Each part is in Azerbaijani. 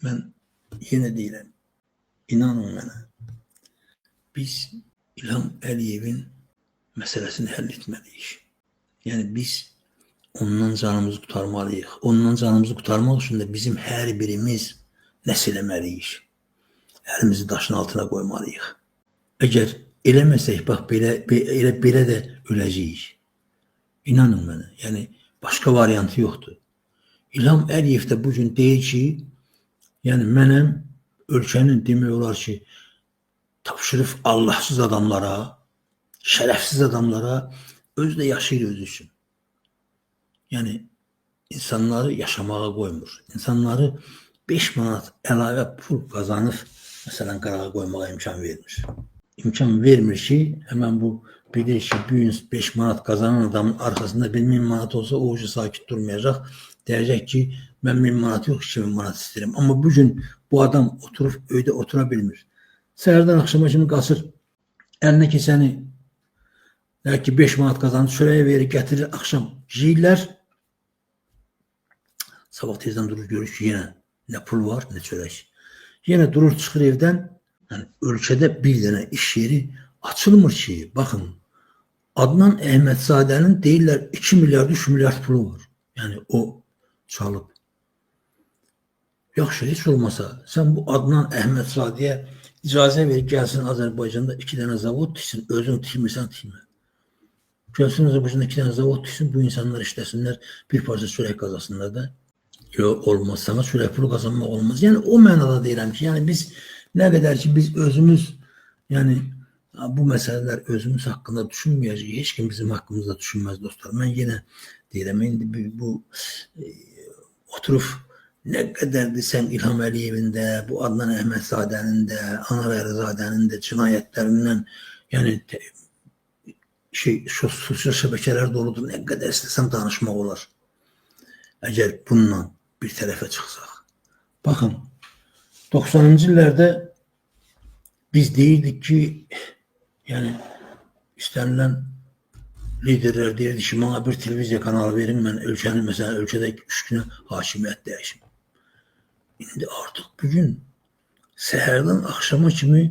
Mən yenə deyirəm, inanın mənə, biz İlham Əliyevin məsələsini həll etməliyik. Yəni biz ondan canımızı qurtarmalıyıq. Ondan canımızı qurtarmaq üçün də bizim hər birimiz nəsə eləməliyik. Əlimizi daşın altına qoymalıyıq. Əgər eləməsək, bax belə də öləcəyik. İnanın mənə, yəni başqa variantı yoxdur. İlham Əliyev də bugün deyir ki, yəni mənəm ölkənin demək olar ki, tapşırıb Allahsız adamlara, şərəfsiz adamlara, özü də yaşayır özü üçün. Yəni insanları yaşamağa qoymur. İnsanları 5 manat əlavə pul qazanıb, məsələn, qırağa qoymağa imkan vermir. İmkan vermir ki, həmən bu bilir ki, bir gün 5 manat qazanan adamın arxasında 1000 manat olsa, o ucu sakit durmayacaq. Deyəcək ki, mən 1000 manat yox, 2000 manat istəyirəm. Amma bugün bu adam oturub öydə otura bilmir. Səhərdən axşama kimi qaçır, əlinə keçəni, ki 5 manat qazanır, çörəyə verir, gətirir, axşam yeyirlər. Sabah tezdən durur, görür ki, yenə nə pul var, nə çörək. Yenə durur, çıxır evdən. Yəni, ölkədə bir dənə iş yeri açılmır ki, baxın, Adnan Əhmədzadənin deyirlər 2 milyard, 3 milyard pulu var. Yəni, o çalıb. Yaxşı, heç olmasa, sən bu Adnan Əhmədzadəyə icazə ver, gəlsin Azərbaycanda 2 dənə zavod tiksin, özün tikmirsən, tikmə. Gəlsin Azərbaycanda 2 dənə zavod tiksin, bu insanlar işləsinlər, bir parça çörək qazasınlar da. Yox, olmaz, sana çörək pulu qazanmaq olmaz. Yəni, o mənada deyirəm ki, yəni biz nə qədər ki, biz özümüz, yəni, bu məsələlər özümüz haqqında düşünməyəcək, heç kim bizim haqqımızda düşünməz, dostlar. Mən yenə deyirəm, indi bu oturub nə qədərdir sən İlham Əliyevin də, bu Adnan Əhmədzadənin də, Anavərizadənin də cinayətlərindən, yəni, sosial şəbəkələr doludur, nə qədər istəsəm danışmaq olar. Əgər bununla bir tərəfə çıxsaq. Baxın, 90-cı illərdə biz deyirdik ki, yəni istənilən liderlər deyirdi ki, bana bir televiziya kanalı verin, mən ölkənin, məsələn, ölkədə 3 günə hakimiyyət dəyişim. İndi artıq bugün səhərdən axşama kimi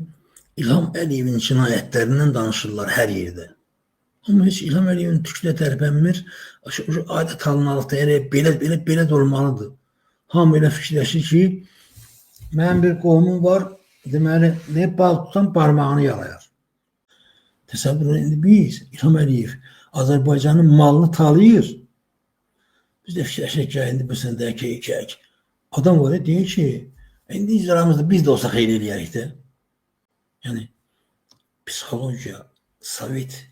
İlham Əliyevin cinayətlərindən danışırlar hər yerdə. Amma heç İlham Əliyevin tüklə tərpənmir, adət alınmalıqda, belə də olmalıdır. Hamı elə fikirləşir ki, mənim bir qovumum var, deməli, bağ tutan parmağını yalayar. Təsəvvür edin, indi biz, İlham Əliyev, Azərbaycanın malını talayır. Biz də fikirləşək ki, indi bu səndə kək. Adam var ya, deyir ki, indi icramızda biz də olsa xeyli eləyərik də. Yəni, psixologiya, Sovet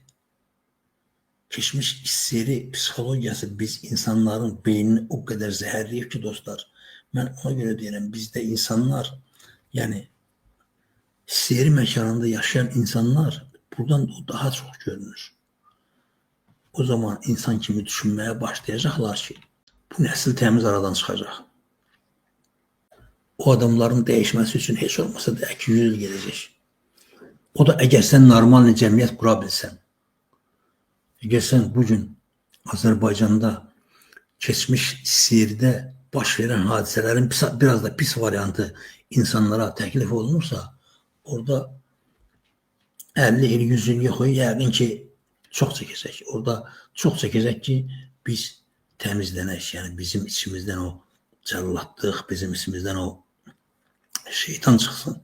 keçmiş hissleri, psixologiyası biz insanların beynini o qədər zəhərləyib ki, dostlar, mən ona görə deyirəm, bizdə insanlar, yəni hissleri məkanında yaşayan insanlar buradan daha çox görünür. O zaman insan kimi düşünməyə başlayacaqlar ki, bu nəsil təmiz aradan çıxacaq. O adamların dəyişməsi üçün heç olmasa da 200 il gedəcək. O da əgər sən normal cəmiyyət qura bilsən, əgər sən bugün Azərbaycanda keçmiş seyirdə baş verən hadisələrin biraz da pis variantı insanlara təklif olunursa, orada 50 il, 100 il yox, yəqin ki, çox çəkəcək. Orada çox çəkəcək ki, biz təmizlənək. Yəni, bizim içimizdən o cəlladlıq, bizim içimizdən o şeytan çıxsın.